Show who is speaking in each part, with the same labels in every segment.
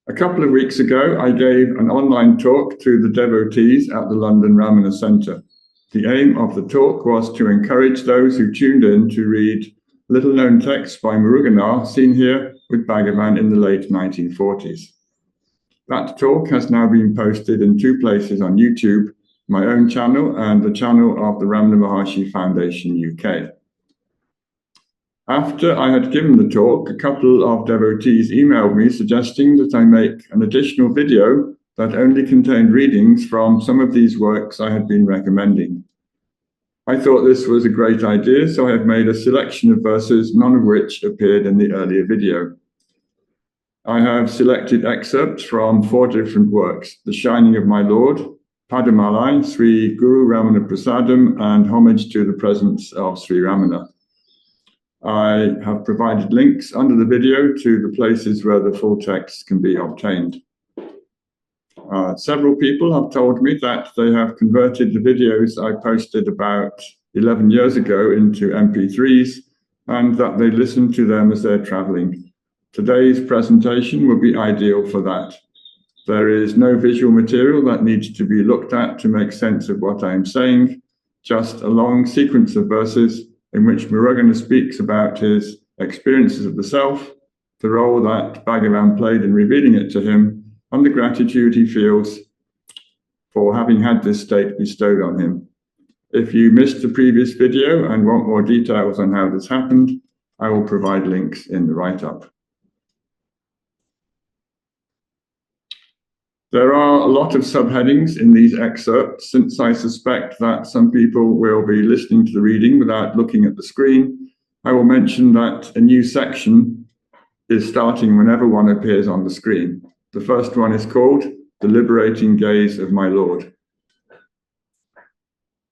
Speaker 1: A couple of weeks ago, I gave an online talk to the devotees at the London Ramana Centre. The aim of the talk was to encourage those who tuned in to read little-known texts by Muruganar, seen here with Bhagavan in the late 1940s. That talk has now been posted in two places on YouTube, my own channel and the channel of the Ramana Maharshi Foundation UK. After I had given the talk, a couple of devotees emailed me suggesting that I make an additional video that only contained readings from some of these works I had been recommending. I thought this was a great idea, so I have made a selection of verses, none of which appeared in the earlier video. I have selected excerpts from 4 different works: The Shining of My Lord, Padamalai, Sri Guru Ramana Prasadam, and Homage to the Presence of Sri Ramana. I have provided links under the video to the places where the full text can be obtained. Several people have told me that they have converted the videos I posted about 11 years ago into MP3s and that they listen to them as they're traveling. Today's presentation will be ideal for that. There is no visual material that needs to be looked at to make sense of what I am saying, just a long sequence of verses in which Muruganar speaks about his experiences of the self, the role that Bhagavan played in revealing it to him, and the gratitude he feels for having had this state bestowed on him. If you missed the previous video and want more details on how this happened, I will provide links in the write-up. There are a lot of subheadings in these excerpts, since I suspect that some people will be listening to the reading without looking at the screen. I will mention that a new section is starting whenever one appears on the screen. The first one is called The Liberating Gaze of My Lord.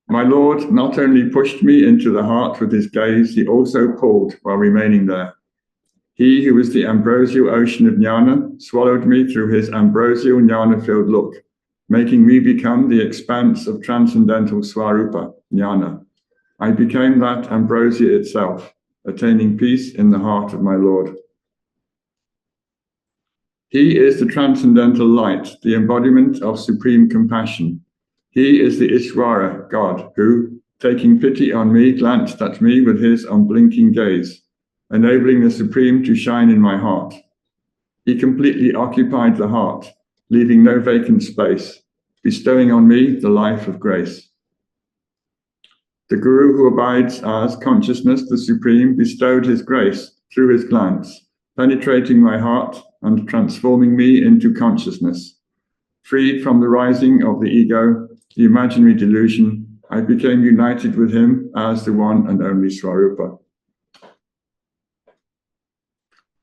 Speaker 1: My Lord not only pushed me into the heart with his gaze, he also pulled while remaining there. He who is the ambrosial ocean of jnana swallowed me through his ambrosial jnana-filled look, making me become the expanse of transcendental swarupa, jnana. I became that ambrosia itself, attaining peace in the heart of my Lord. He is the transcendental light, the embodiment of supreme compassion. He is the Ishvara, God, who, taking pity on me, glanced at me with his unblinking gaze, enabling the Supreme to shine in my heart. He completely occupied the heart, leaving no vacant space, bestowing on me the life of grace. The Guru who abides as consciousness, the Supreme, bestowed his grace through his glance, penetrating my heart and transforming me into consciousness. Freed from the rising of the ego, the imaginary delusion, I became united with him as the one and only Swarupa.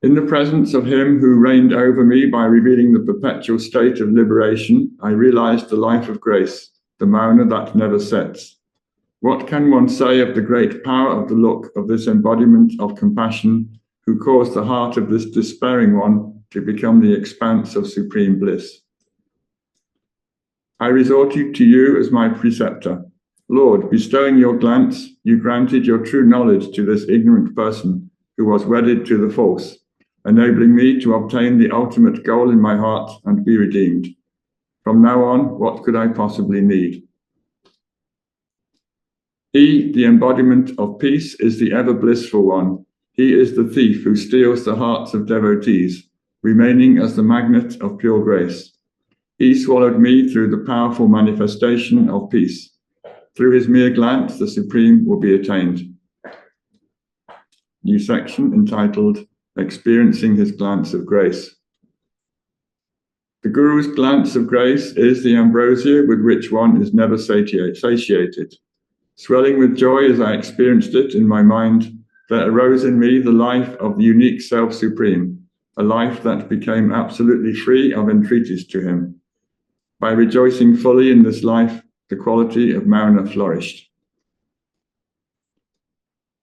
Speaker 1: In the presence of him who reigned over me by revealing the perpetual state of liberation, I realized the life of grace, the mauna that never sets. What can one say of the great power of the look of this embodiment of compassion who caused the heart of this despairing one to become the expanse of supreme bliss? I resorted to you as my preceptor. Lord, bestowing your glance, you granted your true knowledge to this ignorant person who was wedded to the false, enabling me to obtain the ultimate goal in my heart and be redeemed. From now on, what could I possibly need? He, the embodiment of peace, is the ever blissful one. He is the thief who steals the hearts of devotees, remaining as the magnet of pure grace. He swallowed me through the powerful manifestation of peace. Through his mere glance, the Supreme will be attained. New section entitled Experiencing His Glance of Grace. The Guru's glance of grace is the ambrosia with which one is never satiated. Swelling with joy as I experienced it in my mind, there arose in me the life of the unique Self-Supreme, a life that became absolutely free of entreaties to him. By rejoicing fully in this life, the quality of Mauna flourished.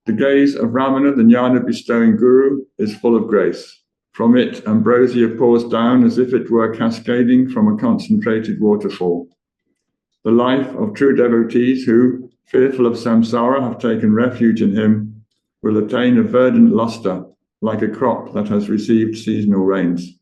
Speaker 1: The gaze of Ramana, the jnana-bestowing Guru, is full of grace. From it, ambrosia pours down as if it were cascading from a concentrated waterfall. The life of true devotees who, fearful of samsara, have taken refuge in him, will attain a verdant luster, like a crop that has received seasonal rains.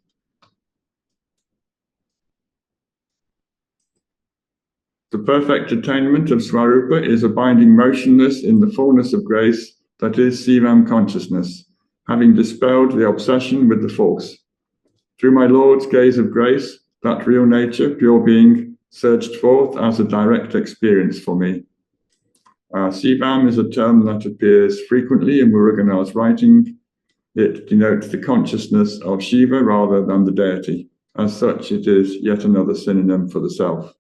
Speaker 1: The perfect attainment of Swarupa is abiding motionless in the fullness of grace that is Sivam consciousness, having dispelled the obsession with the false. Through my Lord's gaze of grace, that real nature, pure being, surged forth as a direct experience for me. Sivam is a term that appears frequently in Muruganar's writing. It denotes the consciousness of Shiva rather than the deity. As such, it is yet another synonym for the self.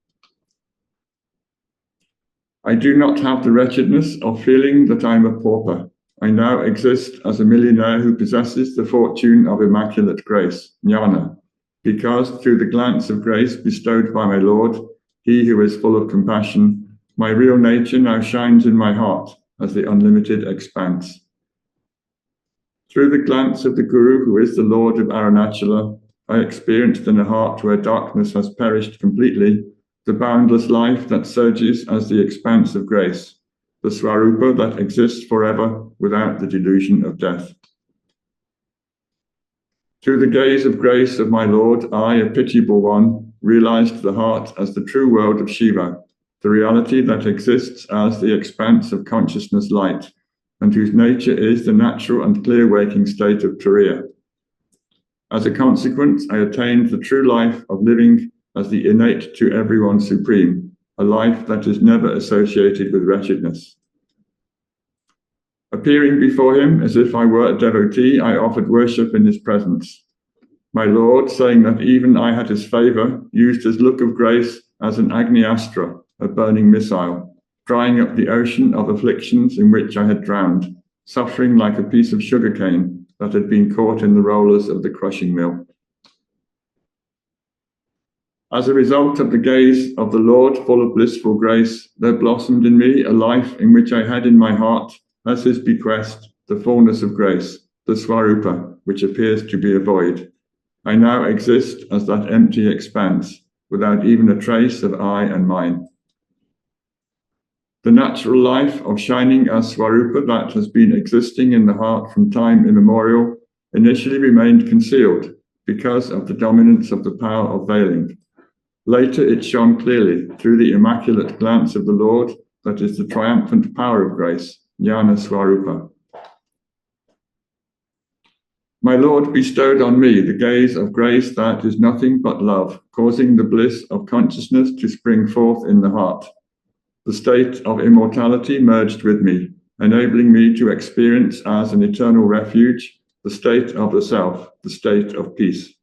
Speaker 1: I do not have the wretchedness of feeling that I am a pauper. I now exist as a millionaire who possesses the fortune of immaculate grace, jnana, because through the glance of grace bestowed by my Lord, he who is full of compassion, my real nature now shines in my heart as the unlimited expanse. Through the glance of the Guru, who is the Lord of Arunachala, I experienced in a heart where darkness has perished completely, the boundless life that surges as the expanse of grace, the Swarupa that exists forever without the delusion of death. Through the gaze of grace of my Lord, I, a pitiable one, realized the heart as the true world of Shiva, the reality that exists as the expanse of consciousness light, and whose nature is the natural and clear waking state of Turiya. As a consequence, I attained the true life of living as the innate to everyone supreme, a life that is never associated with wretchedness. Appearing before him as if I were a devotee, I offered worship in his presence. My Lord, saying that even I had his favor, used his look of grace as an Agni Astra, a burning missile, drying up the ocean of afflictions in which I had drowned, suffering like a piece of sugarcane that had been caught in the rollers of the crushing mill. As a result of the gaze of the Lord, full of blissful grace, there blossomed in me a life in which I had in my heart, as his bequest, the fullness of grace, the Swarupa, which appears to be a void. I now exist as that empty expanse, without even a trace of I and mine. The natural life of shining as Swarupa that has been existing in the heart from time immemorial initially remained concealed because of the dominance of the power of veiling. Later it shone clearly through the immaculate glance of the Lord that is the triumphant power of grace, Jnana Swarupa. My Lord bestowed on me the gaze of grace that is nothing but love, causing the bliss of consciousness to spring forth in the heart. The state of immortality merged with me, enabling me to experience as an eternal refuge the state of the self, the state of peace.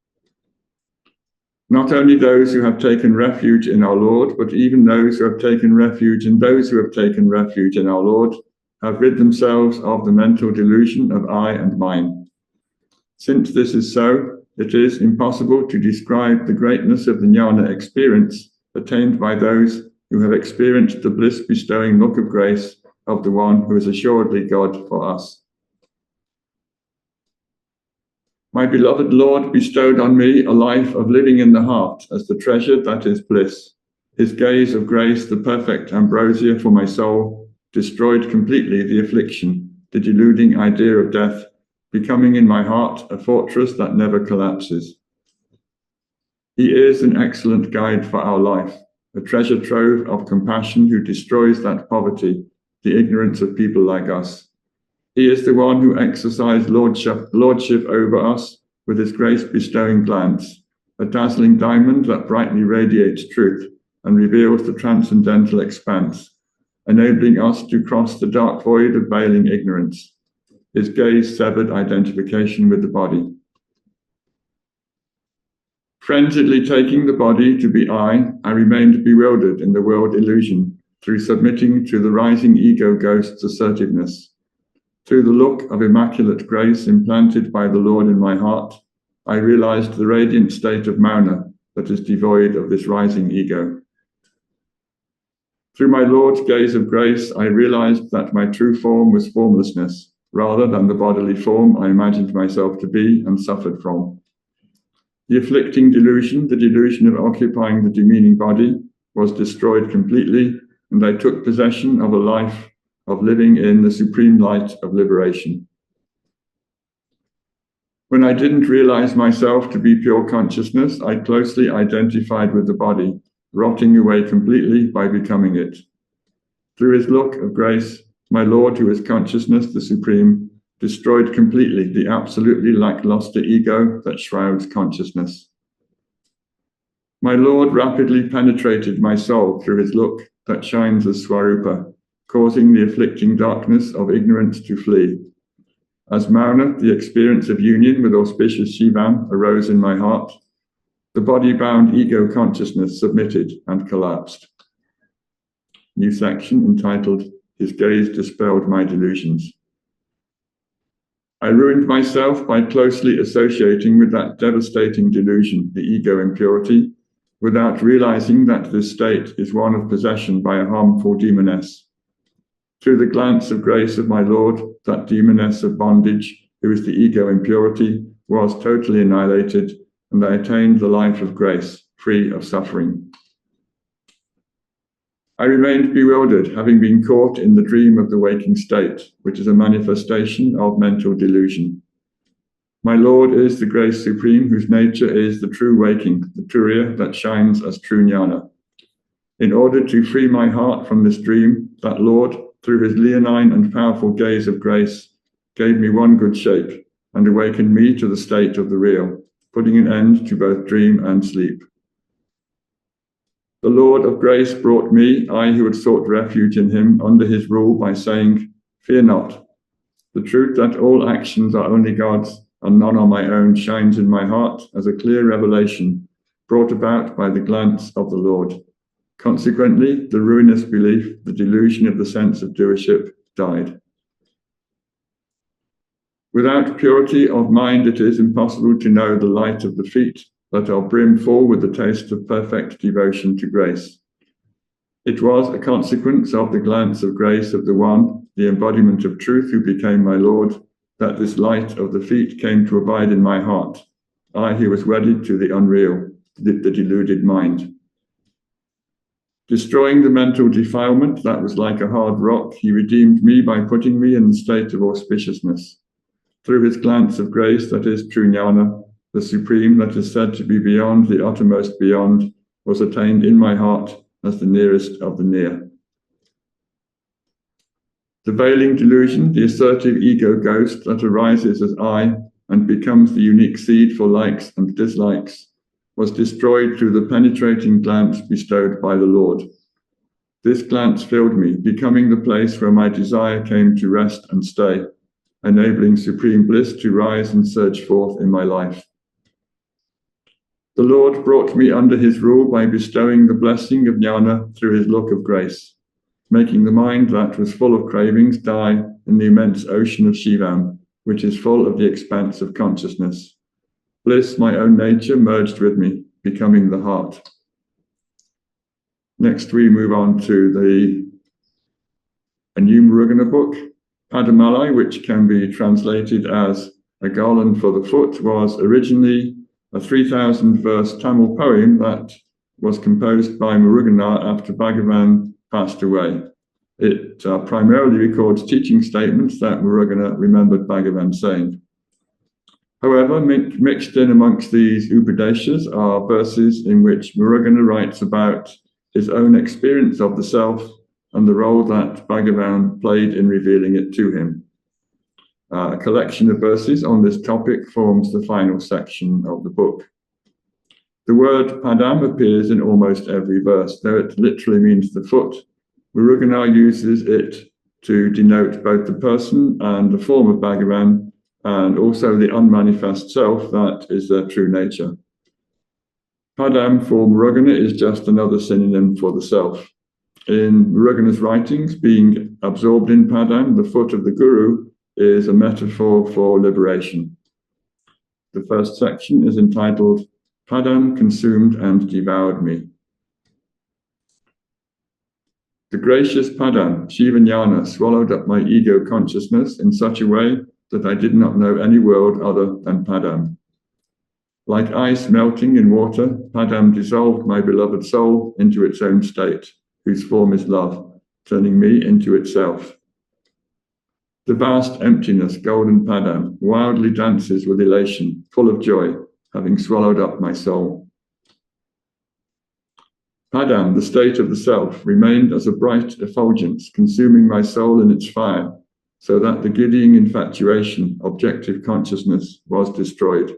Speaker 1: Not only those who have taken refuge in our Lord, but even those who have taken refuge in those who have taken refuge in our Lord have rid themselves of the mental delusion of I and mine. Since this is so, it is impossible to describe the greatness of the jnana experience attained by those who have experienced the bliss-bestowing look of grace of the one who is assuredly God for us. My beloved Lord bestowed on me a life of living in the heart as the treasure that is bliss. His gaze of grace, the perfect ambrosia for my soul, destroyed completely the affliction, the deluding idea of death, becoming in my heart a fortress that never collapses. He is an excellent guide for our life, a treasure trove of compassion who destroys that poverty, the ignorance of people like us. He is the one who exercised lordship over us with his grace-bestowing glance, a dazzling diamond that brightly radiates truth and reveals the transcendental expanse, enabling us to cross the dark void of veiling ignorance. His gaze severed identification with the body. Frenziedly taking the body to be I remained bewildered in the world illusion through submitting to the rising ego ghost's assertiveness. Through the look of immaculate grace implanted by the Lord in my heart, I realized the radiant state of Mauna that is devoid of this rising ego. Through my Lord's gaze of grace, I realized that my true form was formlessness, rather than the bodily form I imagined myself to be and suffered from. The afflicting delusion, the delusion of occupying the demeaning body, was destroyed completely, and I took possession of a life of living in the supreme light of liberation. When I didn't realize myself to be pure consciousness, I closely identified with the body, rotting away completely by becoming it. Through his look of grace, my Lord, who is consciousness, the Supreme, destroyed completely the absolutely lackluster ego that shrouds consciousness. My Lord rapidly penetrated my soul through his look that shines as Swarupa, causing the afflicting darkness of ignorance to flee. As Mauna, the experience of union with auspicious Shivam arose in my heart, the body-bound ego consciousness submitted and collapsed. New section entitled, His Gaze Dispelled My Delusions. I ruined myself by closely associating with that devastating delusion, the ego impurity, without realizing that this state is one of possession by a harmful demoness. Through the glance of grace of my Lord, that demoness of bondage, who is the ego impurity, was totally annihilated, and I attained the life of grace, free of suffering. I remained bewildered, having been caught in the dream of the waking state, which is a manifestation of mental delusion. My Lord is the grace supreme, whose nature is the true waking, the turiya that shines as true jnana. In order to free my heart from this dream, that Lord, through his leonine and powerful gaze of grace, gave me one good shake and awakened me to the state of the real, putting an end to both dream and sleep. The Lord of grace brought me, I who had sought refuge in him, under his rule by saying, Fear not. The truth that all actions are only God's and none are my own shines in my heart as a clear revelation brought about by the glance of the Lord. Consequently, the ruinous belief, the delusion of the sense of doership, died. Without purity of mind, it is impossible to know the light of the feet that are brimful with the taste of perfect devotion to grace. It was a consequence of the glance of grace of the One, the embodiment of truth who became my Lord, that this light of the feet came to abide in my heart, I who was wedded to the unreal, the deluded mind. Destroying the mental defilement that was like a hard rock, he redeemed me by putting me in the state of auspiciousness. Through his glance of grace that is true jnana, the supreme that is said to be beyond the uttermost beyond, was attained in my heart as the nearest of the near. The veiling delusion, the assertive ego ghost that arises as I and becomes the unique seed for likes and dislikes, was destroyed through the penetrating glance bestowed by the Lord. This glance filled me, becoming the place where my desire came to rest and stay, enabling supreme bliss to rise and surge forth in my life. The Lord brought me under his rule by bestowing the blessing of jnana through his look of grace, making the mind that was full of cravings die in the immense ocean of Shivam, which is full of the expanse of consciousness. Bliss, my own nature, merged with me, becoming the heart. Next, we move on to a new Muruganar book, Padamalai, which can be translated as A Garland for the Foot, was originally a 3,000-verse Tamil poem that was composed by Muruganar after Bhagavan passed away. It primarily records teaching statements that Muruganar remembered Bhagavan saying. However, mixed in amongst these Upadeshas are verses in which Muruganar writes about his own experience of the self and the role that Bhagavan played in revealing it to him. A collection of verses on this topic forms the final section of the book. The word padam appears in almost every verse, though it literally means the foot. Muruganar uses it to denote both the person and the form of Bhagavan, and also the unmanifest self that is their true nature. Padam for Muruganar is just another synonym for the self. In Muruganar's writings, being absorbed in Padam, the foot of the Guru, is a metaphor for liberation. The first section is entitled, Padam consumed and devoured me. The gracious Padam, Shivanyana, swallowed up my ego consciousness in such a way that I did not know any world other than Padam. Like ice melting in water, Padam dissolved my beloved soul into its own state, whose form is love, turning me into itself. The vast emptiness, golden Padam, wildly dances with elation, full of joy, having swallowed up my soul. Padam, the state of the self, remained as a bright effulgence, consuming my soul in its fire, so that the giddying infatuation, objective consciousness, was destroyed.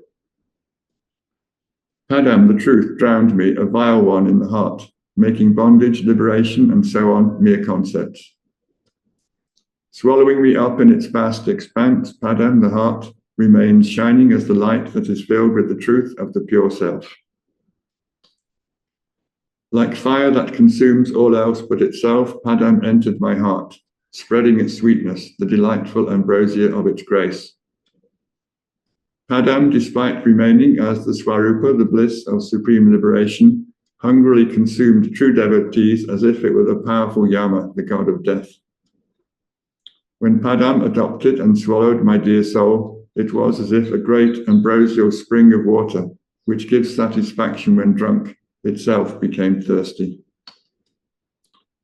Speaker 1: Padam, the truth, drowned me, a vile one, in the heart, making bondage, liberation, and so on mere concepts. Swallowing me up in its vast expanse, Padam, the heart, remains shining as the light that is filled with the truth of the pure self. Like fire that consumes all else but itself, Padam entered my heart, spreading its sweetness, the delightful ambrosia of its grace. Padam, despite remaining as the Swarupa, the bliss of supreme liberation, hungrily consumed true devotees as if it were the powerful Yama, the god of death. When Padam adopted and swallowed my dear soul, it was as if a great ambrosial spring of water, which gives satisfaction when drunk, itself became thirsty.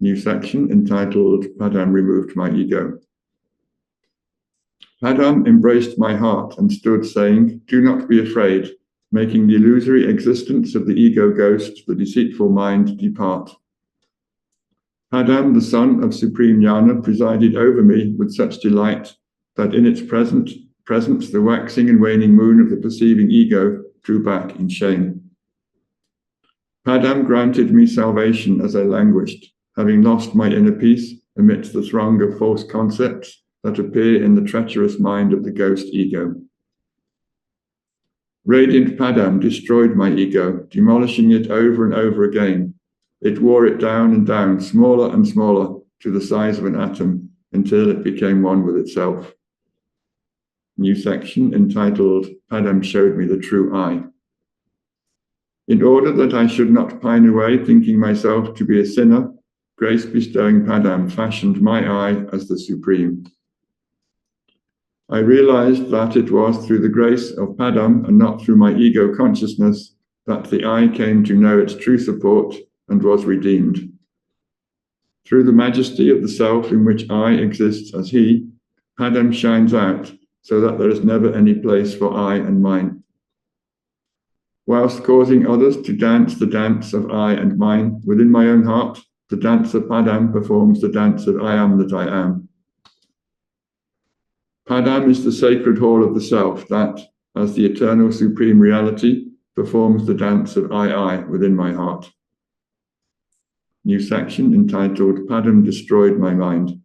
Speaker 1: New section entitled Padam Removed My Ego. Padam embraced my heart and stood saying, "Do not be afraid," making the illusory existence of the ego ghost, the deceitful mind, depart. Padam, the son of supreme jnana, presided over me with such delight that in its presence the waxing and waning moon of the perceiving ego drew back in shame. Padam granted me salvation as I languished, having lost my inner peace amidst the throng of false concepts that appear in the treacherous mind of the ghost ego. Radiant Padam destroyed my ego, demolishing it over and over again. It wore it down and down, smaller and smaller, to the size of an atom, until it became one with itself. New section entitled Padam Showed Me the True I. In order that I should not pine away thinking myself to be a sinner, grace-bestowing Padam fashioned my I as the supreme. I realized that it was through the grace of Padam and not through my ego consciousness that the I came to know its true support and was redeemed. Through the majesty of the self in which I exists as he, Padam shines out so that there is never any place for I and mine. Whilst causing others to dance the dance of I and mine, within my own heart, the dance of Padam performs the dance of I am that I am. Padam is the sacred hall of the self that, as the eternal supreme reality, performs the dance of I within my heart. New section entitled Padam Destroyed My Mind.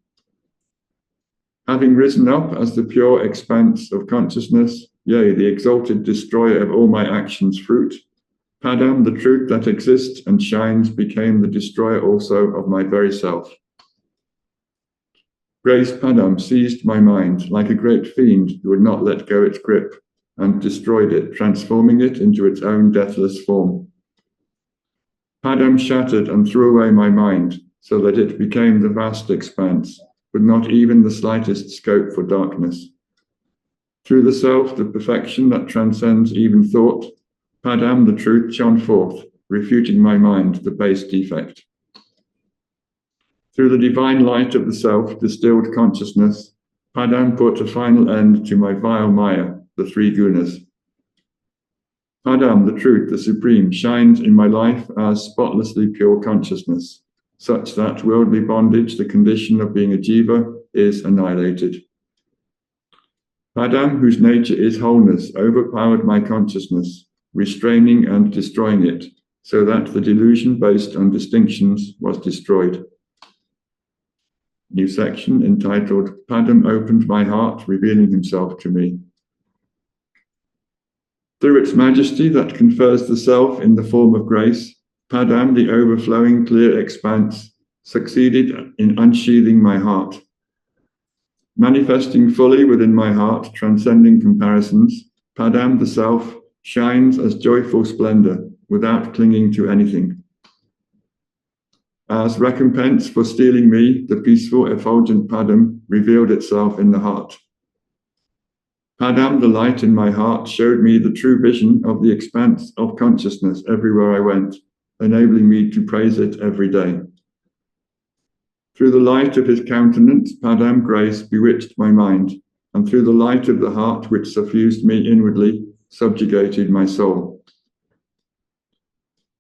Speaker 1: Having risen up as the pure expanse of consciousness, yea, the exalted destroyer of all my actions' fruit, Padam, the truth that exists and shines, became the destroyer also of my very self. Grace Padam seized my mind like a great fiend who would not let go its grip, and destroyed it, transforming it into its own deathless form. Padam shattered and threw away my mind, so that it became the vast expanse, with not even the slightest scope for darkness. Through the self, the perfection that transcends even thought, Padam, the truth, shone forth, refuting my mind, the base defect. Through the divine light of the self, distilled consciousness, Padam put a final end to my vile Maya, the three gunas. Padam, the truth, the supreme, shines in my life as spotlessly pure consciousness, such that worldly bondage, the condition of being a jiva, is annihilated. Padam, whose nature is wholeness, overpowered my consciousness, restraining and destroying it, so that the delusion based on distinctions was destroyed. New section entitled Padam Opened My Heart, Revealing Himself to Me. Through its majesty that confers the self in the form of grace, Padam, the overflowing clear expanse, succeeded in unsheathing my heart. Manifesting fully within my heart, transcending comparisons, Padam, the self, shines as joyful splendor without clinging to anything. As recompense for stealing me, the peaceful, effulgent Padam revealed itself in the heart. Padam, the light in my heart, showed me the true vision of the expanse of consciousness everywhere I went, enabling me to praise it every day. Through the light of his countenance, Padam grace bewitched my mind, and through the light of the heart which suffused me inwardly, subjugated my soul.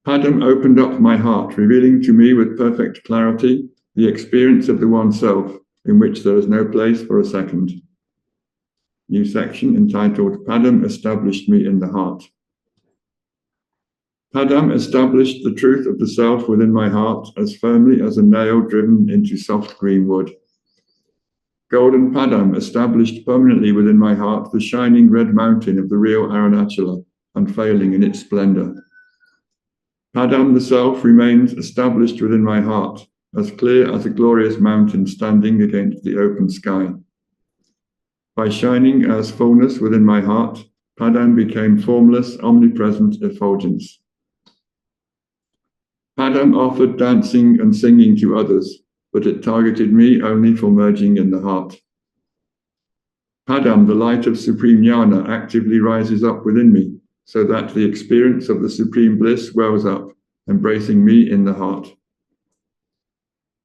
Speaker 1: Padam opened up my heart, revealing to me with perfect clarity the experience of the One Self, in which there is no place for a second. New section entitled Padam Established Me in the Heart. Padam established the truth of the self within my heart as firmly as a nail driven into soft green wood. Golden Padam established permanently within my heart the shining red mountain of the real Arunachala, unfailing in its splendor. Padam the self remains established within my heart, as clear as a glorious mountain standing against the open sky. By shining as fullness within my heart, Padam became formless, omnipresent effulgence. Padam offered dancing and singing to others, but it targeted me only for merging in the heart. Padam, the light of supreme jnana, actively rises up within me, so that the experience of the supreme bliss wells up, embracing me in the heart.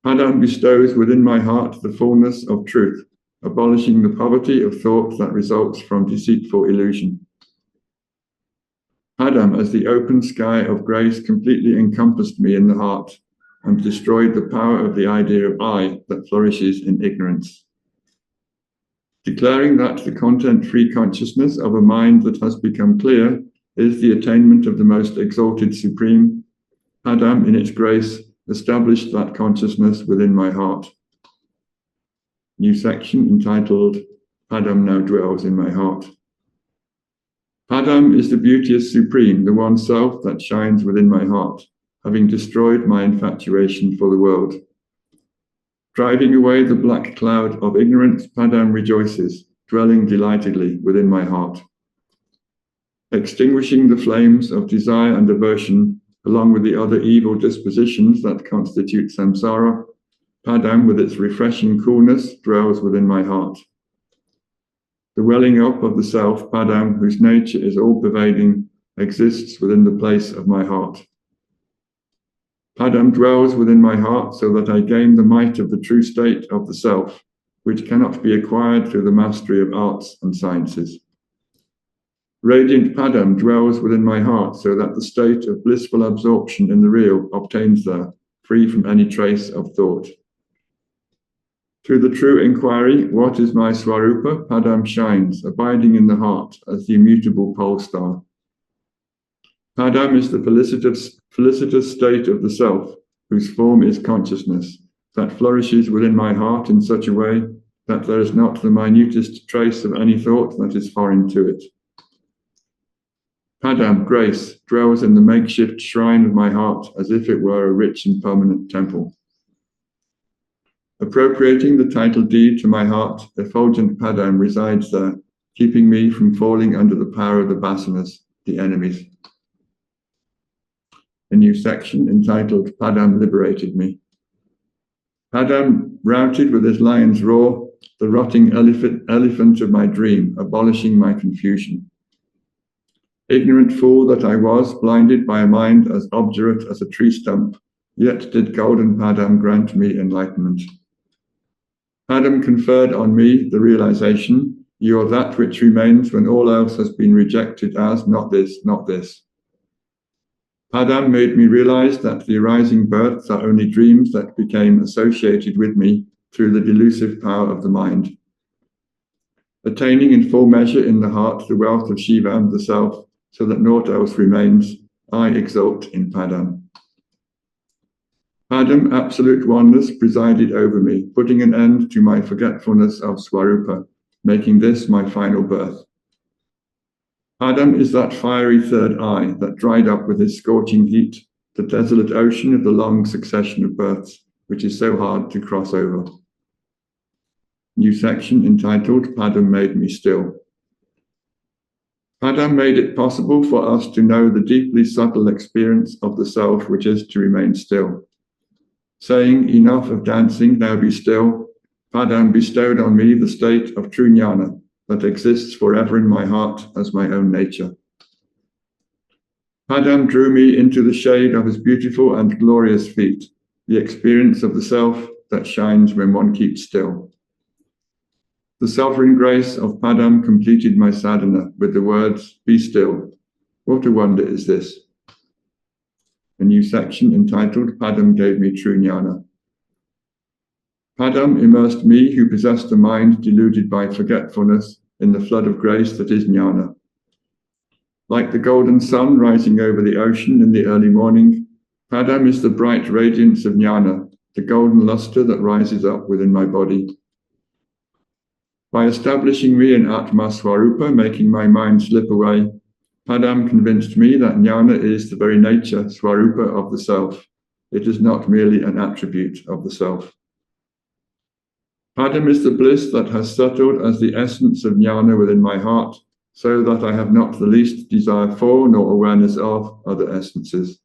Speaker 1: Padam bestows within my heart the fullness of truth, abolishing the poverty of thought that results from deceitful illusion. Padam, as the open sky of grace, completely encompassed me in the heart and destroyed the power of the idea of I that flourishes in ignorance. Declaring that the content-free consciousness of a mind that has become clear is the attainment of the most exalted supreme, Padam, in its grace, established that consciousness within my heart. New section entitled Padam Now Dwells in My Heart. Padam is the beauteous supreme, the one self that shines within my heart, having destroyed my infatuation for the world. Driving away the black cloud of ignorance, Padam rejoices, dwelling delightedly within my heart. Extinguishing the flames of desire and aversion, along with the other evil dispositions that constitute samsara, Padam, with its refreshing coolness, dwells within my heart. The welling up of the self, Padam, whose nature is all-pervading, exists within the place of my heart. Padam dwells within my heart so that I gain the might of the true state of the self, which cannot be acquired through the mastery of arts and sciences. Radiant Padam dwells within my heart so that the state of blissful absorption in the real obtains there, free from any trace of thought. Through the true inquiry, what is my Swarupa, Padam shines, abiding in the heart as the immutable pole star. Padam is the felicitous state of the self, whose form is consciousness, that flourishes within my heart in such a way that there is not the minutest trace of any thought that is foreign to it. Padam, grace, dwells in the makeshift shrine of my heart as if it were a rich and permanent temple. Appropriating the title deed to my heart, effulgent Padam resides there, keeping me from falling under the power of the vasanas, the enemies. A new section entitled Padam Liberated Me. Padam routed with his lion's roar the rotting elephant of my dream, abolishing my confusion. Ignorant fool that I was, blinded by a mind as obdurate as a tree stump, yet did golden Padam grant me enlightenment. Padam conferred on me the realization, you are that which remains when all else has been rejected as not this, not this. Padam made me realize that the arising births are only dreams that became associated with me through the delusive power of the mind. Attaining in full measure in the heart the wealth of Shivam, the self, so that naught else remains, I exult in Padam. Padam, absolute oneness, presided over me, putting an end to my forgetfulness of Swarupa, making this my final birth. Padam is that fiery third eye that dried up with his scorching heat the desolate ocean of the long succession of births, which is so hard to cross over. New section entitled Padam Made Me Still. Padam made it possible for us to know the deeply subtle experience of the self which is to remain still. Saying, enough of dancing, now be still, Padam bestowed on me the state of true jnana that exists forever in my heart as my own nature. Padam drew me into the shade of his beautiful and glorious feet, the experience of the self that shines when one keeps still. The sovereign grace of Padam completed my sadhana with the words, be still. What a wonder is this! a new section entitled Padam Gave Me True Jnana. Padam immersed me who possessed a mind deluded by forgetfulness in the flood of grace that is jnana. Like the golden sun rising over the ocean in the early morning, Padam is the bright radiance of jnana, the golden luster that rises up within my body. By establishing me in Atma Swarupa, making my mind slip away, Padam convinced me that jnana is the very nature, Swarupa, of the self. It is not merely an attribute of the self. Padam is the bliss that has settled as the essence of jnana within my heart, so that I have not the least desire for nor awareness of other essences.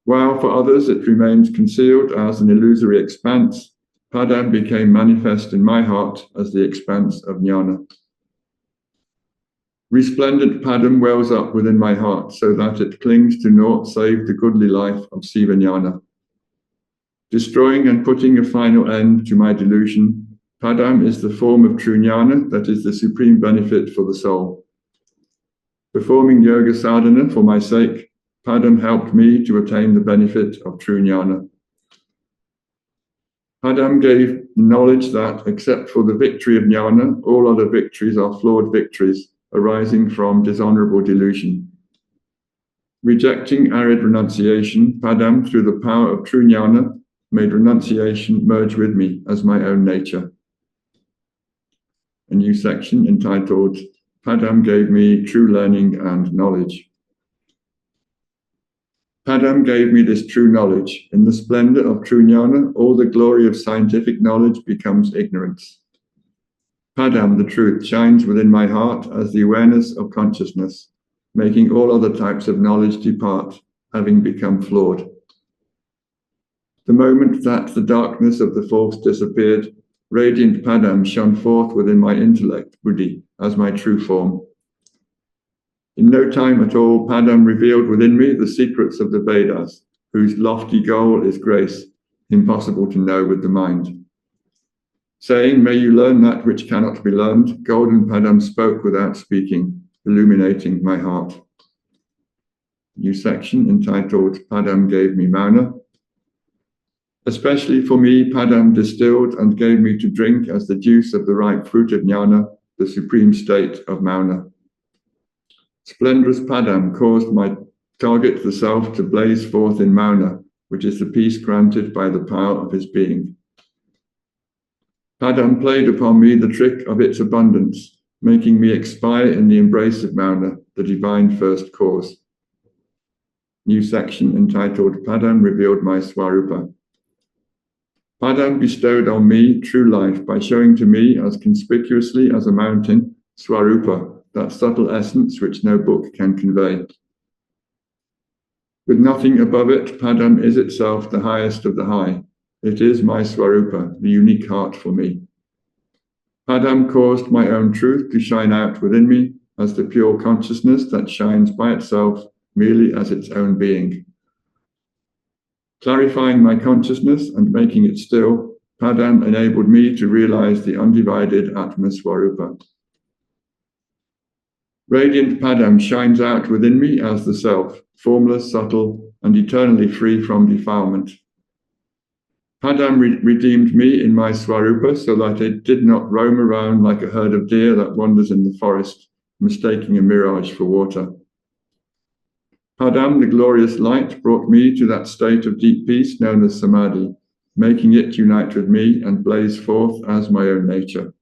Speaker 1: While for others it remains concealed as an illusory expanse, Padam became manifest in my heart as the expanse of jnana. Resplendent Padam wells up within my heart so that it clings to naught save the goodly life of Siva jnana. Destroying and putting a final end to my delusion, Padam is the form of true jnana that is the supreme benefit for the soul. Performing yoga sadhana for my sake, Padam helped me to attain the benefit of true jnana. Padam gave knowledge that, except for the victory of jnana, all other victories are flawed victories arising from dishonorable delusion. Rejecting arid renunciation, Padam, through the power of true jnana, made renunciation merge with me as my own nature. A new section entitled Padam Gave Me True Learning and Knowledge. Padam gave me this true knowledge. In the splendor of true jnana, all the glory of scientific knowledge becomes ignorance. Padam, the truth, shines within my heart as the awareness of consciousness, making all other types of knowledge depart, having become flawed. The moment that the darkness of the false disappeared, radiant Padam shone forth within my intellect, buddhi, as my true form. In no time at all, Padam revealed within me the secrets of the Vedas, whose lofty goal is grace, impossible to know with the mind. Saying, "May you learn that which cannot be learned," golden Padam spoke without speaking, illuminating my heart. New section entitled Padam Gave Me Mauna. Especially for me, Padam distilled and gave me to drink as the juice of the ripe fruit of jnana, the supreme state of mauna. Splendorous Padam caused my target, the self, to blaze forth in mauna, which is the peace granted by the power of his being. Padam played upon me the trick of its abundance, making me expire in the embrace of mauna, the divine first cause. New section entitled Padam Revealed My Swarupa. Padam bestowed on me true life by showing to me as conspicuously as a mountain, Swarupa, that subtle essence which no book can convey. With nothing above it, Padam is itself the highest of the high. It is my Swarupa, the unique heart for me. Padam caused my own truth to shine out within me as the pure consciousness that shines by itself merely as its own being. Clarifying my consciousness and making it still, Padam enabled me to realize the undivided Atma Swarupa. Radiant Padam shines out within me as the self, formless, subtle, and eternally free from defilement. Padam redeemed me in my Swarupa so that it did not roam around like a herd of deer that wanders in the forest, mistaking a mirage for water. Padam, the glorious light, brought me to that state of deep peace known as Samadhi, making it unite with me and blaze forth as my own nature.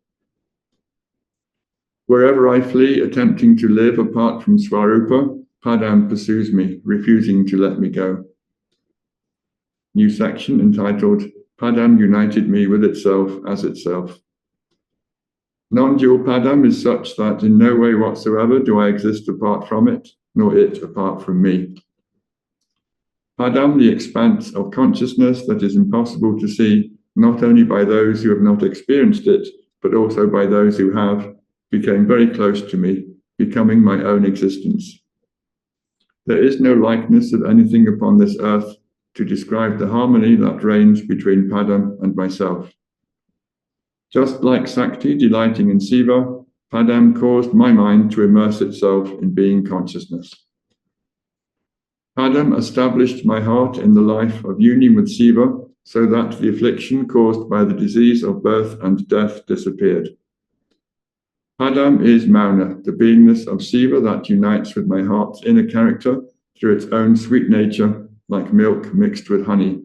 Speaker 1: Wherever I flee, attempting to live apart from Swarupa, Padam pursues me, refusing to let me go. New section entitled Padam United Me with Itself as Itself. Non-dual Padam is such that in no way whatsoever do I exist apart from it, nor it apart from me. Padam, the expanse of consciousness that is impossible to see, not only by those who have not experienced it, but also by those who have, became very close to me, becoming my own existence. There is no likeness of anything upon this earth to describe the harmony that reigns between Padam and myself. Just like Sakti delighting in Siva, Padam caused my mind to immerse itself in being consciousness. Padam established my heart in the life of union with Shiva, so that the affliction caused by the disease of birth and death disappeared. Padam is Mauna, the beingness of Shiva that unites with my heart's inner character through its own sweet nature, like milk mixed with honey.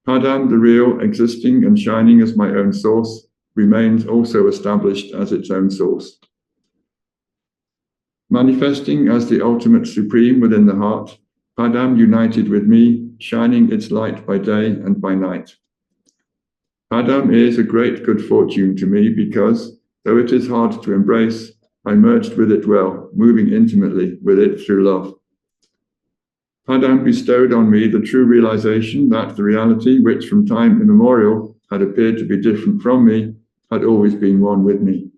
Speaker 1: Padam, the real, existing and shining as my own source, remains also established as its own source. Manifesting as the ultimate supreme within the heart, Padam united with me, shining its light by day and by night. Padam is a great good fortune to me because, though it is hard to embrace, I merged with it well, moving intimately with it through love. Padam bestowed on me the true realization that the reality which from time immemorial had appeared to be different from me had always been one with me.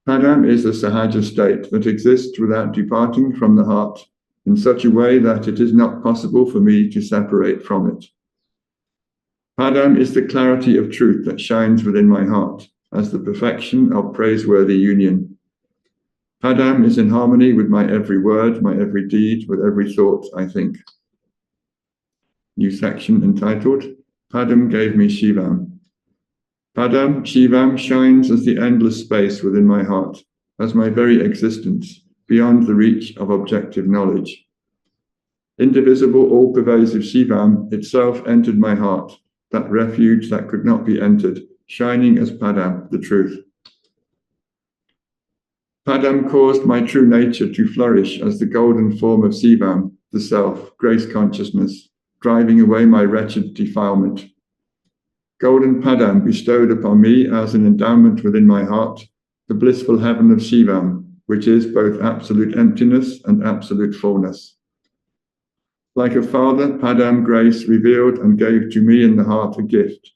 Speaker 1: Padam is a sahaja state that exists without departing from the heart in such a way that it is not possible for me to separate from it. Padam is the clarity of truth that shines within my heart as the perfection of praiseworthy union. Padam is in harmony with my every word, my every deed, with every thought I think. New section entitled, Padam gave me Shivam. Padam, Shivam, shines as the endless space within my heart, as my very existence, beyond the reach of objective knowledge. Indivisible, all-pervasive Shivam itself entered my heart, that refuge that could not be entered, shining as Padam, the truth. Padam caused my true nature to flourish as the golden form of Shivam, the self, grace consciousness, driving away my wretched defilement. Golden Padam bestowed upon me as an endowment within my heart the blissful heaven of Shivam, which is both absolute emptiness and absolute fullness. Like a father, Padam grace revealed and gave to me in the heart a gift,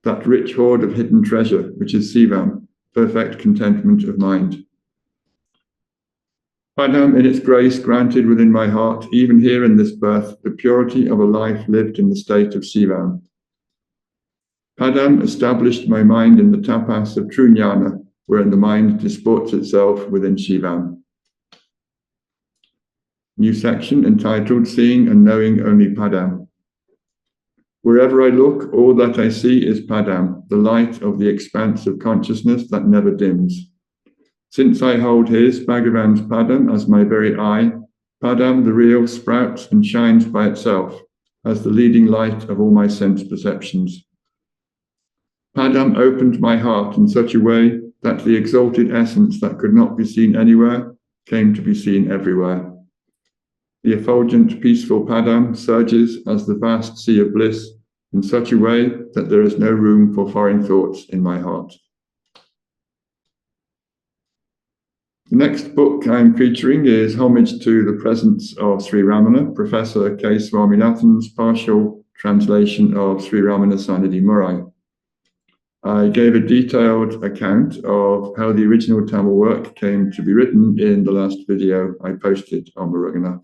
Speaker 1: that rich hoard of hidden treasure, which is Shivam, perfect contentment of mind. Padam in its grace granted within my heart, even here in this birth, the purity of a life lived in the state of Shivam. Padam established my mind in the tapas of true jnana, wherein the mind disports itself within Shivam. New section entitled Seeing and Knowing Only Padam. Wherever I look, all that I see is Padam, the light of the expanse of consciousness that never dims. Since I hold his, Bhagavan's Padam, as my very eye, Padam, the real, sprouts and shines by itself as the leading light of all my sense perceptions. Padam opened my heart in such a way that the exalted essence that could not be seen anywhere came to be seen everywhere. The effulgent, peaceful Padam surges as the vast sea of bliss in such a way that there is no room for foreign thoughts in my heart. The next book I'm featuring is Homage to the Presence of Sri Ramana, Professor K. Swaminathan's partial translation of Sri Ramana Sannidhi Murai. I gave a detailed account of how the original Tamil work came to be written in the last video I posted on Muruganar.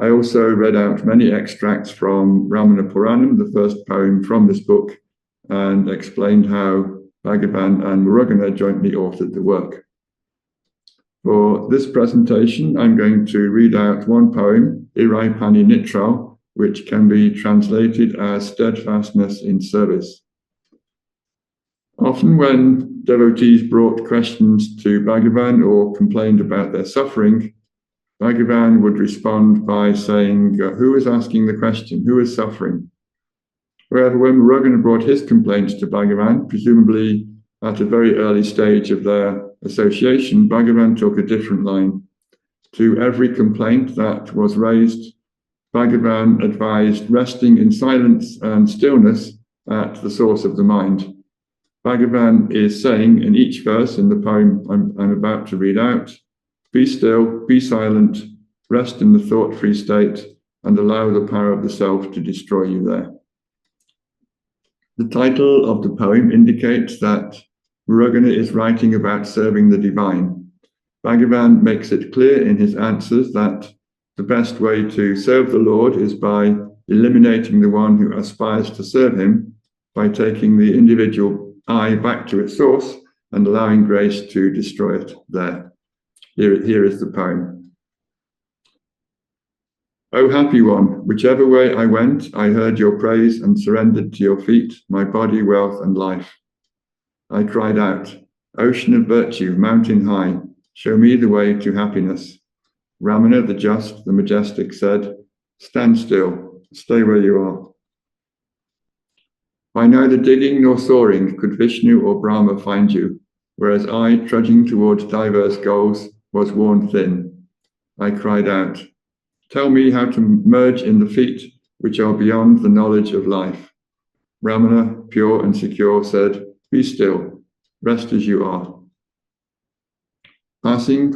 Speaker 1: I also read out many extracts from Ramana Puranam, the first poem from this book, and explained how Bhagavan and Muruganar jointly authored the work. For this presentation, I'm going to read out one poem, Irai Pani Nitral, which can be translated as steadfastness in service. Often when devotees brought questions to Bhagavan or complained about their suffering, Bhagavan would respond by saying, who is asking the question? Who is suffering? However, when Muruganar brought his complaints to Bhagavan, presumably at a very early stage of their association, Bhagavan took a different line. To every complaint that was raised, Bhagavan advised resting in silence and stillness at the source of the mind. Bhagavan is saying in each verse in the poem I'm about to read out, be still, be silent, rest in the thought-free state, and allow the power of the self to destroy you there. The title of the poem indicates that Muruganar is writing about serving the divine. Bhagavan makes it clear in his answers that the best way to serve the Lord is by eliminating the one who aspires to serve him, by taking the individual I back to its source and allowing grace to destroy it there. Here is the poem. O happy one, whichever way I went, I heard your praise and surrendered to your feet my body, wealth, and life. I cried out, Ocean of virtue, mountain high, show me the way to happiness. Ramana, the just, the majestic, said, Stand still, stay where you are. By neither digging nor soaring could Vishnu or Brahma find you, whereas I, trudging towards diverse goals, was worn thin. I cried out, Tell me how to merge in the feet which are beyond the knowledge of life. Ramana, pure and secure, said, Be still, rest as you are. Passing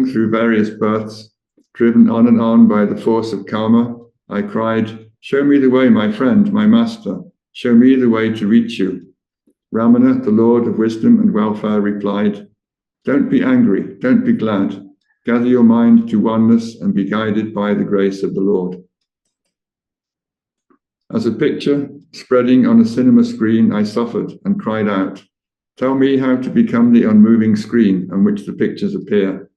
Speaker 1: through various births, driven on and on by the force of karma, I cried, Show me the way, my friend, my master. Show me the way to reach you. Ramana, the Lord of wisdom and welfare, replied, Don't be angry, don't be glad. Gather your mind to oneness and be guided by the grace of the Lord. As a picture spreading on a cinema screen, I suffered and cried out, Tell me how to become the unmoving screen on which the pictures appear.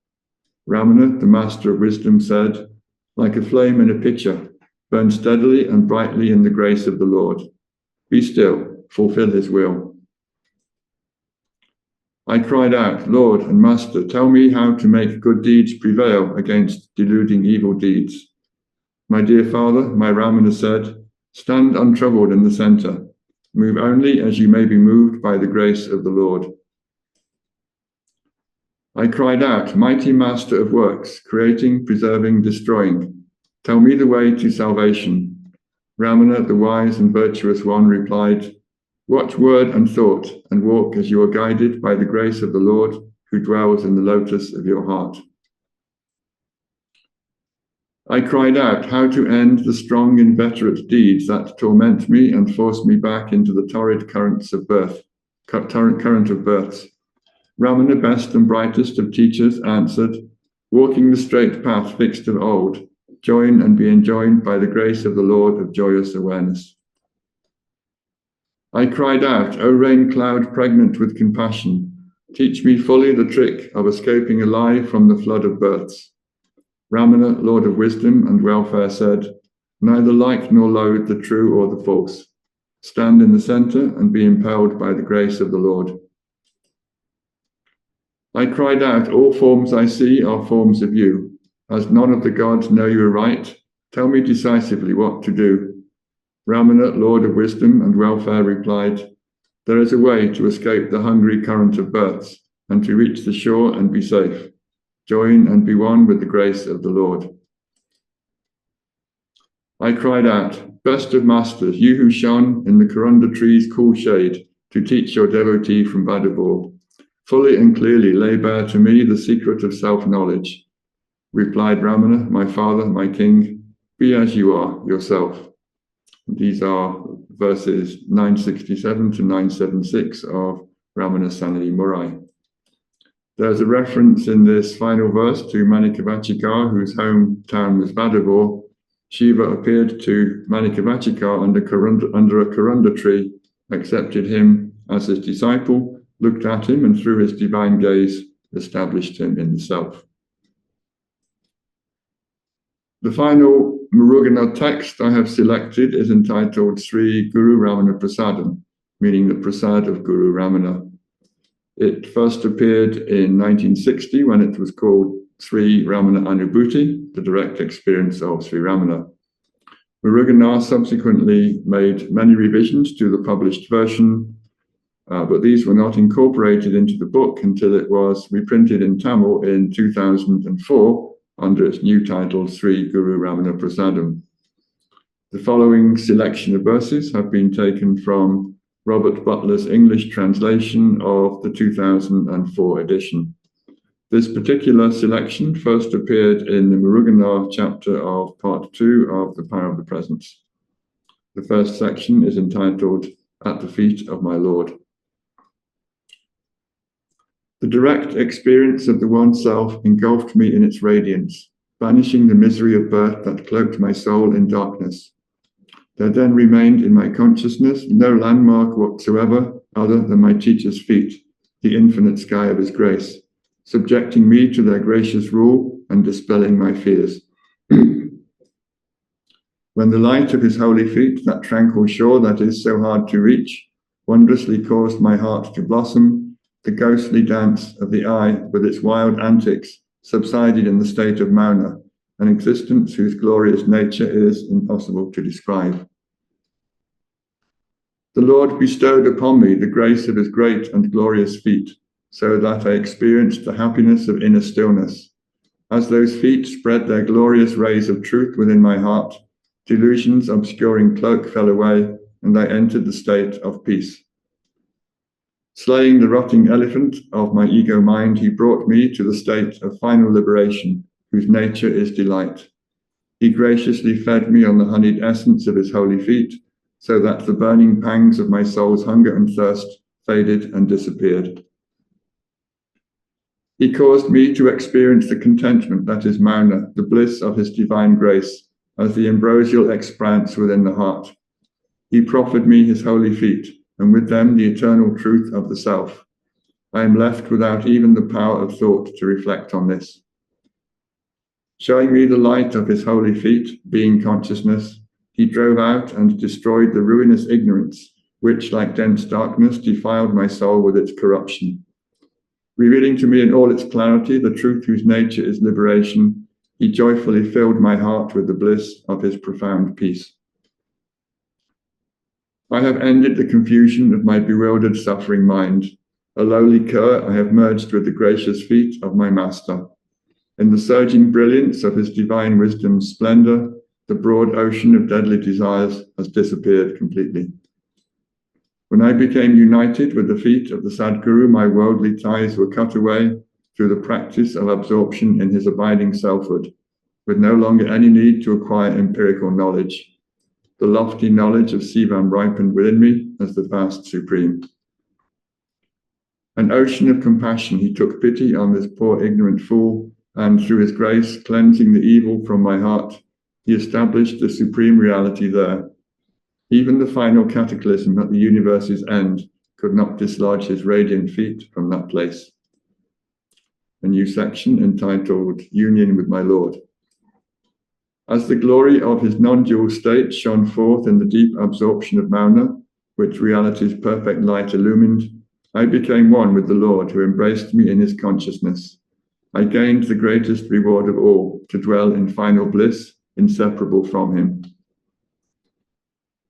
Speaker 1: Ramana, the master of wisdom, said, Like a flame in a pitcher, burn steadily and brightly in the grace of the Lord. Be still, fulfill his will. I cried out, Lord and Master, tell me how to make good deeds prevail against deluding evil deeds. My dear Father, my Ramana said, Stand untroubled in the center. Move only as you may be moved by the grace of the Lord. I cried out, Mighty Master of works, creating, preserving, destroying, tell me the way to salvation. Ramana, the wise and virtuous one, replied, Watch word and thought, and walk as you are guided by the grace of the Lord, who dwells in the lotus of your heart. I cried out how to end the strong inveterate deeds that torment me and force me back into the torrid current of births. Ramana, best and brightest of teachers, answered, Walking the straight path fixed of old, join and be enjoined by the grace of the Lord of joyous awareness. I cried out, O rain cloud pregnant with compassion, teach me fully the trick of escaping alive from the flood of births. Ramana, Lord of wisdom and welfare, said, Neither like nor loathe the true or the false. Stand in the center and be impelled by the grace of the Lord. I cried out, All forms I see are forms of you. As none of the gods know you aright, tell me decisively what to do. Ramana, Lord of wisdom and welfare, replied, There is a way to escape the hungry current of births and to reach the shore and be safe. Join and be one with the grace of the Lord. I cried out, Best of masters, you who shone in the Karunda tree's cool shade to teach your devotee from Vadabor, fully and clearly lay bare to me the secret of self-knowledge. Replied Ramana, my father, my king, be as you are yourself. These are verses 967 to 976 of Ramana Sannidhi Murai. There's a reference in this final verse to Manikavachika, whose hometown was Vadavor. Shiva appeared to Manikavachika under a Karunda tree, accepted him as his disciple, looked at him, and through his divine gaze established him in the self. The final Muruganar text I have selected is entitled Sri Guru Ramana Prasadam, meaning the prasad of Guru Ramana. It first appeared in 1960 when it was called Sri Ramana Anubhuti, the direct experience of Sri Ramana. Muruganar subsequently made many revisions to the published version, but these were not incorporated into the book until it was reprinted in Tamil in 2004 under its new title, Sri Guru Ramana Prasadam. The following selection of verses have been taken from Robert Butler's English translation of the 2004 edition. This particular selection first appeared in the Muruganar chapter of Part 2 of The Power of the Presence. The first section is entitled, At the Feet of My Lord. The direct experience of the One Self engulfed me in its radiance, banishing the misery of birth that cloaked my soul in darkness. There then remained in my consciousness no landmark whatsoever other than my teacher's feet, the infinite sky of his grace, subjecting me to their gracious rule and dispelling my fears. When the light of his holy feet, that tranquil shore that is so hard to reach, wondrously caused my heart to blossom, the ghostly dance of the eye with its wild antics subsided in the state of Mauna, an existence whose glorious nature is impossible to describe. The Lord bestowed upon me the grace of his great and glorious feet, so that I experienced the happiness of inner stillness. As those feet spread their glorious rays of truth within my heart, delusion's obscuring cloak fell away, and I entered the state of peace. Slaying the rotting elephant of my ego mind, he brought me to the state of final liberation, whose nature is delight. He graciously fed me on the honeyed essence of his holy feet, so that the burning pangs of my soul's hunger and thirst faded and disappeared. He caused me to experience the contentment that is Mauna, the bliss of his divine grace, as the ambrosial expanse within the heart. He proffered me his holy feet, and with them the eternal truth of the self. I am left without even the power of thought to reflect on this. Showing me the light of his holy feet, being consciousness, he drove out and destroyed the ruinous ignorance, which, like dense darkness, defiled my soul with its corruption. Revealing to me in all its clarity the truth whose nature is liberation, he joyfully filled my heart with the bliss of his profound peace. I have ended the confusion of my bewildered, suffering mind. A lowly cur, I have merged with the gracious feet of my Master. In the surging brilliance of his divine wisdom's splendor, the broad ocean of deadly desires has disappeared completely. When I became united with the feet of the Sadguru, my worldly ties were cut away through the practice of absorption in his abiding selfhood, with no longer any need to acquire empirical knowledge. The lofty knowledge of Sivam ripened within me as the vast supreme. An ocean of compassion, he took pity on this poor ignorant fool, and through his grace, cleansing the evil from my heart, he established the supreme reality there. Even the final cataclysm at the universe's end could not dislodge his radiant feet from that place. A new section entitled Union with My Lord. As the glory of his non-dual state shone forth in the deep absorption of Mauna, which reality's perfect light illumined, I became one with the Lord, who embraced me in his consciousness. I gained the greatest reward of all, to dwell in final bliss, inseparable from him.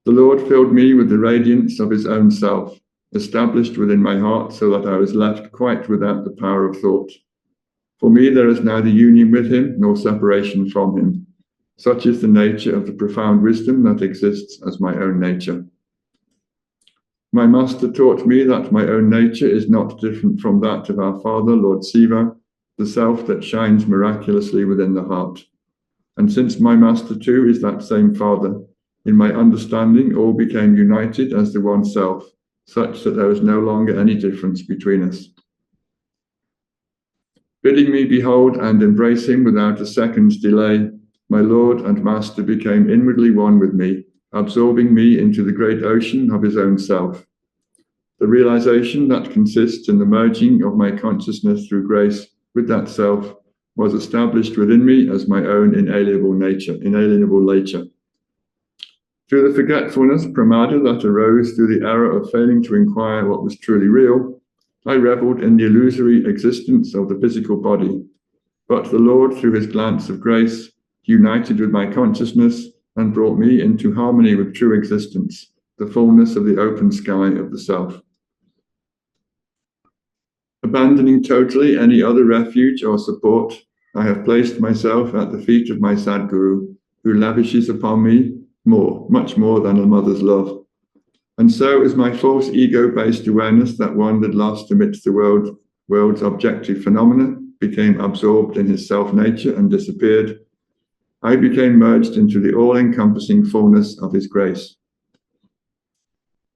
Speaker 1: The Lord filled me with the radiance of his own self, established within my heart so that I was left quite without the power of thought. For me, there is neither union with him nor separation from him. Such is the nature of the profound wisdom that exists as my own nature. My Master taught me that my own nature is not different from that of our Father, Lord Siva, the self that shines miraculously within the heart. And since my Master too is that same Father, in my understanding all became united as the one self, such that there was no longer any difference between us. Bidding me behold and embrace him without a second's delay, my Lord and Master became inwardly one with me, absorbing me into the great ocean of his own self. The realization that consists in the merging of my consciousness through grace with that self was established within me as my own inalienable nature. Through the forgetfulness, pramada, that arose through the error of failing to inquire what was truly real, I reveled in the illusory existence of the physical body. But the Lord, through his glance of grace, united with my consciousness and brought me into harmony with true existence, the fullness of the open sky of the self. Abandoning totally any other refuge or support, I have placed myself at the feet of my Sadguru, who lavishes upon me much more than a mother's love. And so is my false ego-based awareness that wandered lost amidst the world's objective phenomena, became absorbed in his self-nature and disappeared. I became merged into the all-encompassing fullness of his grace.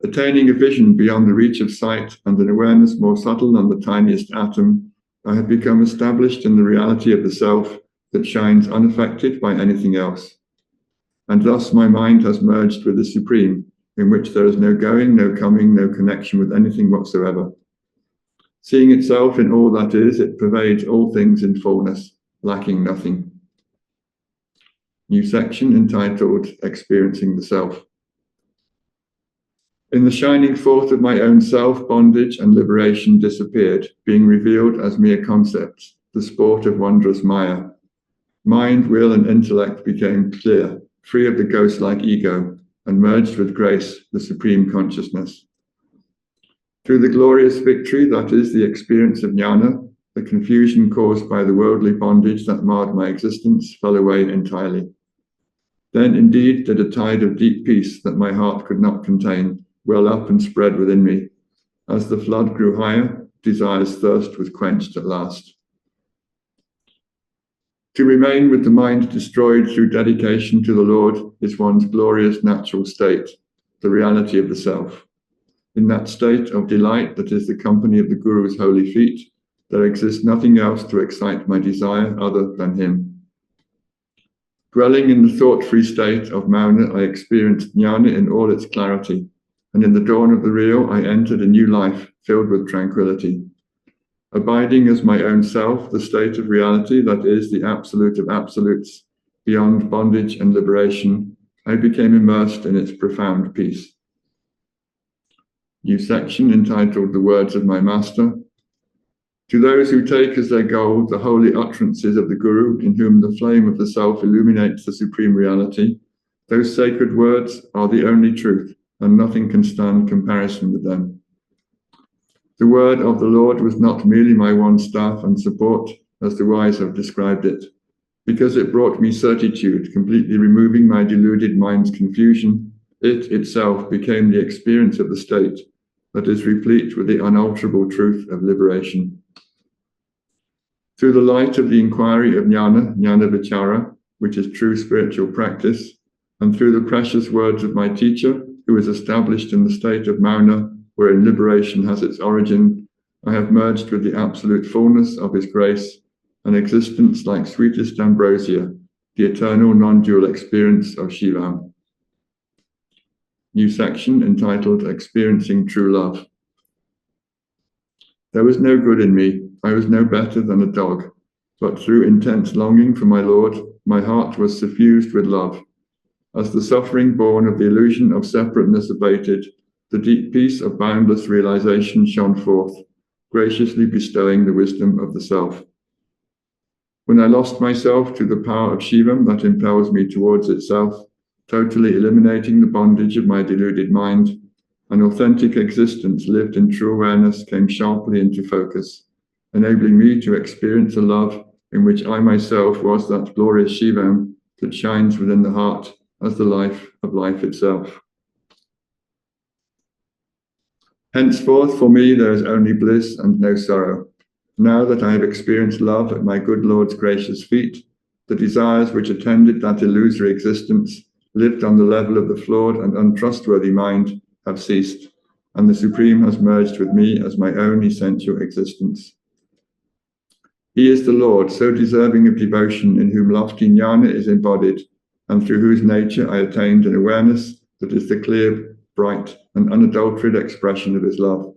Speaker 1: Attaining a vision beyond the reach of sight and an awareness more subtle than the tiniest atom, I have become established in the reality of the self that shines unaffected by anything else. And thus my mind has merged with the Supreme, in which there is no going, no coming, no connection with anything whatsoever. Seeing itself in all that is, it pervades all things in fullness, lacking nothing. New section entitled Experiencing the Self. In the shining forth of my own self, bondage and liberation disappeared, being revealed as mere concepts, the sport of wondrous Maya. Mind, will, and intellect became clear, free of the ghost-like ego, and merged with grace, the supreme consciousness. Through the glorious victory that is the experience of jnana, the confusion caused by the worldly bondage that marred my existence fell away entirely. Then indeed did a tide of deep peace that my heart could not contain well up and spread within me. As the flood grew higher, desire's thirst was quenched at last. To remain with the mind destroyed through dedication to the Lord is one's glorious natural state, the reality of the self. In that state of delight that is the company of the Guru's holy feet, there exists nothing else to excite my desire other than him. Dwelling in the thought-free state of Mauna, I experienced jnana in all its clarity, and in the dawn of the real, I entered a new life filled with tranquility. Abiding as my own self, the state of reality that is the absolute of absolutes, beyond bondage and liberation, I became immersed in its profound peace. New section entitled The Words of My Master. To those who take as their goal the holy utterances of the Guru, in whom the flame of the self illuminates the supreme reality, those sacred words are the only truth, and nothing can stand comparison with them. The word of the Lord was not merely my one staff and support, as the wise have described it, because it brought me certitude, completely removing my deluded mind's confusion. It itself became the experience of the state that is replete with the unalterable truth of liberation. Through the light of the inquiry of jnana vichara, which is true spiritual practice, and through the precious words of my teacher, who is established in the state of Mauna, wherein liberation has its origin, I have merged with the absolute fullness of his grace, an existence like sweetest ambrosia, the eternal non-dual experience of Shivam. New section entitled Experiencing True Love. There was no good in me. I was no better than a dog, but through intense longing for my Lord, my heart was suffused with love. As the suffering born of the illusion of separateness abated, the deep peace of boundless realization shone forth, graciously bestowing the wisdom of the self. When I lost myself to the power of Shivam that impels me towards itself, totally eliminating the bondage of my deluded mind, an authentic existence lived in true awareness came sharply into focus, enabling me to experience a love in which I myself was that glorious Shivam that shines within the heart as the life of life itself. Henceforth, for me, there is only bliss and no sorrow. Now that I have experienced love at my good Lord's gracious feet, the desires which attended that illusory existence, lived on the level of the flawed and untrustworthy mind, have ceased, and the Supreme has merged with me as my own essential existence. He is the Lord, so deserving of devotion, in whom lofty jnana is embodied, and through whose nature I attained an awareness that is the clear, bright, and unadulterated expression of his love.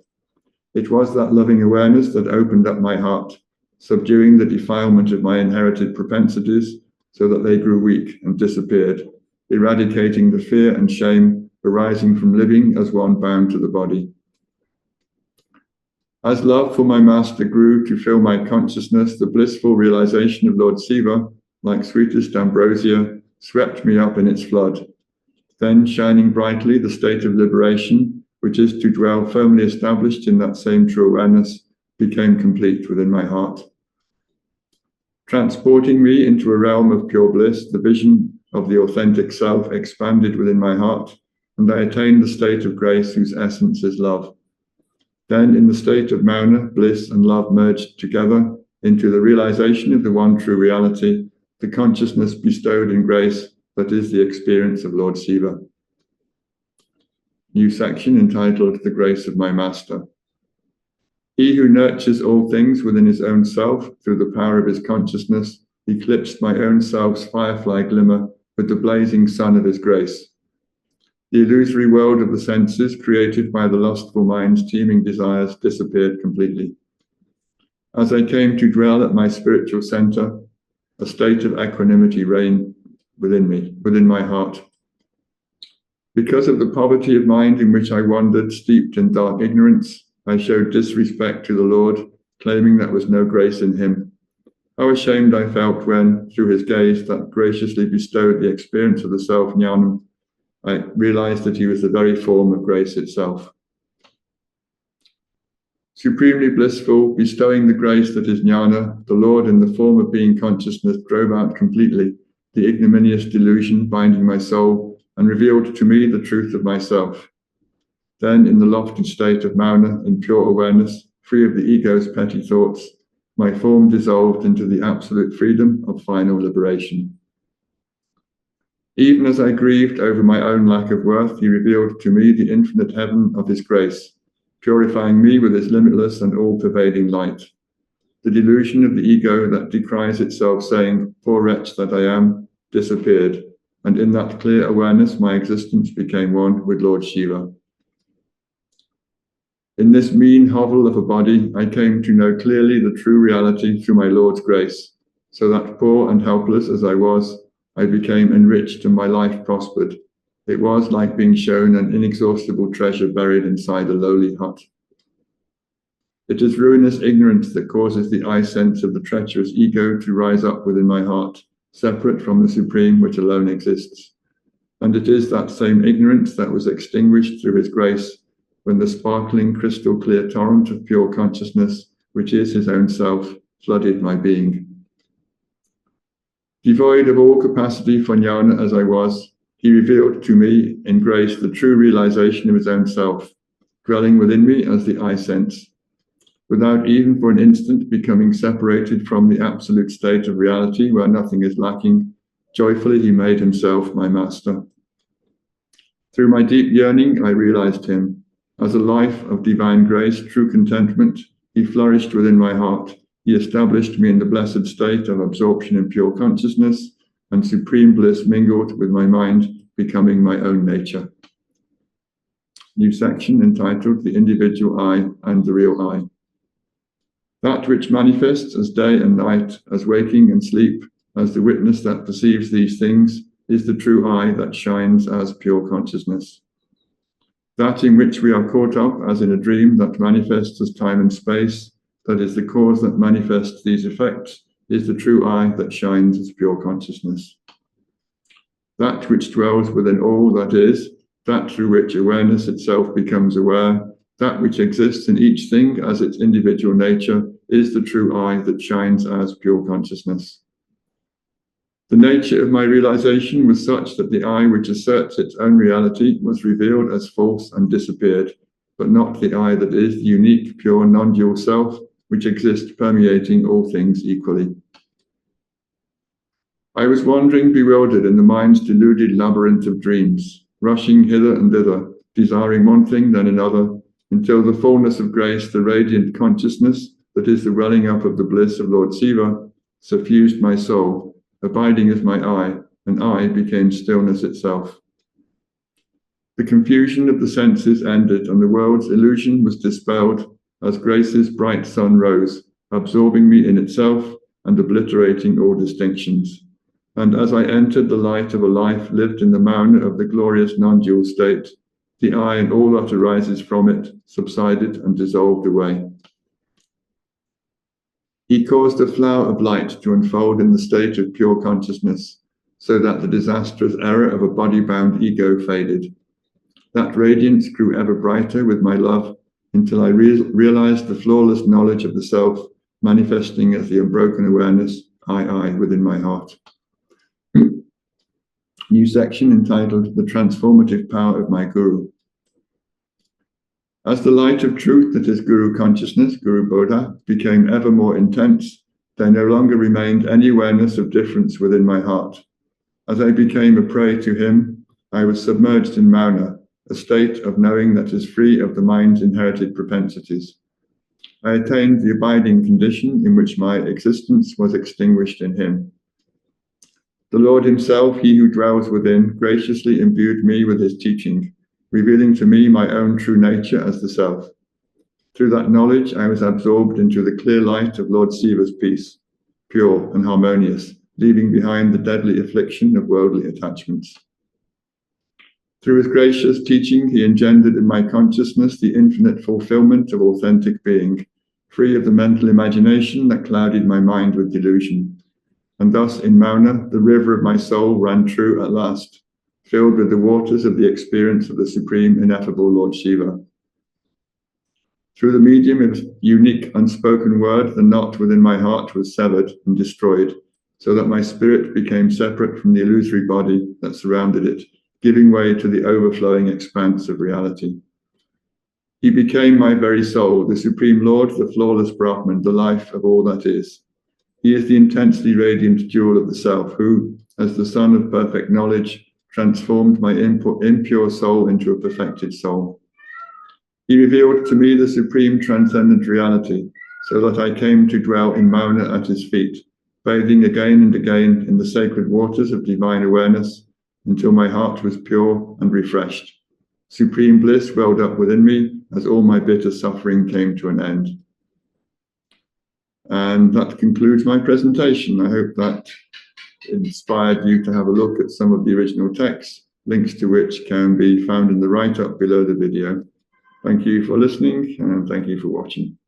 Speaker 1: It was that loving awareness that opened up my heart, subduing the defilement of my inherited propensities so that they grew weak and disappeared, eradicating the fear and shame arising from living as one bound to the body. As love for my master grew to fill my consciousness, the blissful realization of Lord Siva, like sweetest ambrosia, swept me up in its flood. Then, shining brightly, the state of liberation, which is to dwell firmly established in that same true awareness, became complete within my heart. Transporting me into a realm of pure bliss, the vision of the authentic self expanded within my heart, and I attained the state of grace whose essence is love. Then, in the state of Mauna, bliss and love merged together into the realization of the one true reality, the consciousness bestowed in grace that is the experience of Lord Siva. New section entitled The Grace of My Master. He who nurtures all things within his own self through the power of his consciousness eclipsed my own self's firefly glimmer with the blazing sun of his grace. The illusory world of the senses created by the lustful mind's teeming desires disappeared completely. As I came to dwell at my spiritual center, a state of equanimity reigned. within my heart. Because of the poverty of mind in which I wandered, steeped in dark ignorance, I showed disrespect to the Lord, claiming that was no grace in him. How ashamed I felt when, through his gaze that graciously bestowed the experience of the self-jnanam, I realized that he was the very form of grace itself. Supremely blissful, bestowing the grace that is jnana, the Lord in the form of being consciousness drove out completely the ignominious delusion binding my soul and revealed to me the truth of myself. Then, in the lofty state of Mauna, in pure awareness, free of the ego's petty thoughts, my form dissolved into the absolute freedom of final liberation. Even as I grieved over my own lack of worth, he revealed to me the infinite heaven of his grace, purifying me with his limitless and all-pervading light. The delusion of the ego that decries itself, saying, "Poor wretch that I am," disappeared, and in that clear awareness my existence became one with Lord Shiva. In this mean hovel of a body, I came to know clearly the true reality through my Lord's grace, so that poor and helpless as I was, I became enriched and my life prospered. It was like being shown an inexhaustible treasure buried inside a lowly hut. It is ruinous ignorance that causes the I sense of the treacherous ego to rise up within my heart, separate from the Supreme which alone exists. And it is that same ignorance that was extinguished through his grace when the sparkling crystal clear torrent of pure consciousness, which is his own self, flooded my being. Devoid of all capacity for jnana as I was, he revealed to me in grace the true realization of his own self, dwelling within me as the I sense. Without even for an instant becoming separated from the absolute state of reality where nothing is lacking, joyfully he made himself my master. Through my deep yearning, I realized him. As a life of divine grace, true contentment, he flourished within my heart. He established me in the blessed state of absorption in pure consciousness, and supreme bliss mingled with my mind, becoming my own nature. New section entitled The Individual I and the Real I. That which manifests as day and night, as waking and sleep, as the witness that perceives these things, is the true I that shines as pure consciousness. That in which we are caught up as in a dream that manifests as time and space, that is the cause that manifests these effects, is the true I that shines as pure consciousness. That which dwells within all that is, that through which awareness itself becomes aware, that which exists in each thing as its individual nature, is the true I that shines as pure consciousness. The nature of my realization was such that the I which asserts its own reality was revealed as false and disappeared, but not the I that is the unique, pure, non-dual self, which exists permeating all things equally. I was wandering bewildered in the mind's deluded labyrinth of dreams, rushing hither and thither, desiring one thing then another, until the fullness of grace, the radiant consciousness that is the welling up of the bliss of Lord Shiva, suffused my soul, abiding as my I, and I became stillness itself. The confusion of the senses ended, and the world's illusion was dispelled as grace's bright sun rose, absorbing me in itself and obliterating all distinctions. And as I entered the light of a life lived in the Mauna of the glorious non-dual state, the I and all that arises from it subsided and dissolved away. He caused a flower of light to unfold in the state of pure consciousness, so that the disastrous error of a body-bound ego faded. That radiance grew ever brighter with my love, until I realized the flawless knowledge of the self, manifesting as the unbroken awareness, I, within my heart. New section entitled The Transformative Power of My Guru. As the light of truth that is Guru consciousness, Guru Bodha, became ever more intense, there no longer remained any awareness of difference within my heart. As I became a prey to him, I was submerged in Mauna, a state of knowing that is free of the mind's inherited propensities. I attained the abiding condition in which my existence was extinguished in him. The Lord himself, he who dwells within, graciously imbued me with his teaching, revealing to me my own true nature as the self. Through that knowledge, I was absorbed into the clear light of Lord Shiva's peace, pure and harmonious, leaving behind the deadly affliction of worldly attachments. Through his gracious teaching, he engendered in my consciousness the infinite fulfillment of authentic being, free of the mental imagination that clouded my mind with delusion. And thus in Mauna, the river of my soul ran true at last, filled with the waters of the experience of the supreme ineffable Lord Shiva. Through the medium of unique unspoken word, the knot within my heart was severed and destroyed, so that my spirit became separate from the illusory body that surrounded it, giving way to the overflowing expanse of reality. He became my very soul, the Supreme Lord, the flawless Brahman, the life of all that is. He is the intensely radiant jewel of the self, who, as the sun of perfect knowledge, transformed my impure soul into a perfected soul. He revealed to me the supreme transcendent reality, so that I came to dwell in Mauna at his feet, bathing again and again in the sacred waters of divine awareness, until my heart was pure and refreshed. Supreme bliss welled up within me as all my bitter suffering came to an end. And that concludes my presentation. I hope that inspired you to have a look at some of the original texts, links to which can be found in the write-up below the video. Thank you for listening, and thank you for watching.